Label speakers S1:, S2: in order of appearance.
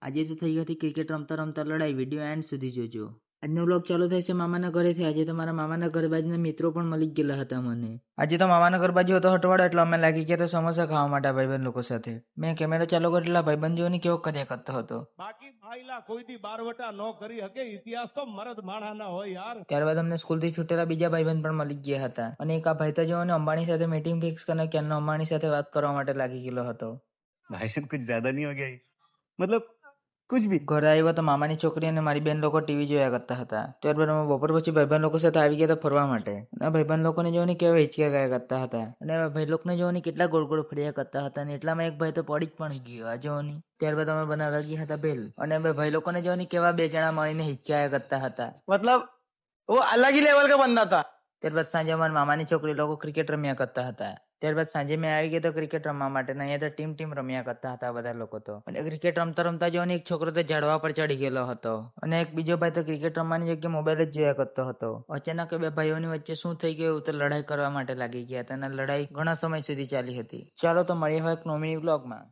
S1: આજે તો થઈ હતી ક્રિકેટ રમતા રમતા લડાઈ. વિડીયો એન્ડ સુધી જોજો. આજનો વ્લોગ ચાલુ થાય છે મામાના ઘરેથી. આજે તો મારા મામાના ઘર બાજુના મિત્રો પણ મળી ગયેલા હતા મને. આજે તો મામાના ઘર બાજુ હતો હટવાડો એટલે અમે લાગી ગયા તો સમોસા ખાવા માટે ભાઈબંધ લોકો સાથે. મેં કેમેરો ચાલુ કરેલા ભાઈબંધ જોઈને કેવો કર્યા કરતો હતો.
S2: બાકી ભાઈલા કોઈ દી બારવટા ન કરી શકે. ઇતિહાસ તો મરદ માણાના હોય યાર.
S1: ત્યારબાદ અમને સ્કૂલથી છૂટેલા બીજા ભાઈબંધ પણ મળી ગયા હતા. અને એક આ ભાઈ તો જોને અંબાણી સાથે મીટિંગ ફિક્સ કરીને ક્યારનો અંબાણી સાથે વાત કરવા માટે લાગી ગયેલો હતો.
S3: भाई साहब कुछ ज्यादा नहीं हो गया ये? मतलब कुछ भी.
S1: ઘરે આવ્યો તો મામાની છોકરી અને મારી બેન લોકો ટીવી જોયા કરતા હતા. ત્યારબાદ અમે બપોર પછી ભાઈબંધ લોકો સાથે આવી ગયા હતા ફરવા માટે. અને ભાઈબંધ લોકોને જોઈને કેવા હિચક્યા ગયા કરતા હતા. અને ભાઈ લોકોને જોઈને કેટલા ગોળ ગોળ ફર્યા કરતા હતા. અને એટલામાં એક ભાઈ તો પડી જ પણ ગયો આ જોવાની. ત્યારબાદ અમે બનાવવા ગયા હતા બેલ. અને ભાઈ લોકોને જોઈને કેવા બે જણા મળીને હિચક્યા કરતા હતા.
S4: मतलब वो अलग ही लेवल का बंदा था।
S1: ત્યારબાદ સાંજે અમારી મામાની છોકરી લોકો ક્રિકેટ રમ્યા કરતા હતા. ત્યારબાદ સાંજે મેં આવી ગયો તો ક્રિકેટ રમવા માટે. અહીંયા તો ટીમ રમ્યા કરતા હતા બધા લોકો તો. અને ક્રિકેટ રમતા રમતા જોઈને એક છોકરો તો ઝાડવા પર ચડી ગયેલો હતો. અને એક બીજો ભાઈ તો ક્રિકેટ રમવાની જગ્યાએ મોબાઈલ જ જોયા કરતો હતો. અચાનક બે ભાઈઓની વચ્ચે શું થઈ ગયું તો લડાઈ કરવા માટે લાગી ગયા હતા. અને લડાઈ ઘણા સમય સુધી ચાલી હતી. ચાલો તો મળીએ હવે એક નોમિની વ્લોગમાં.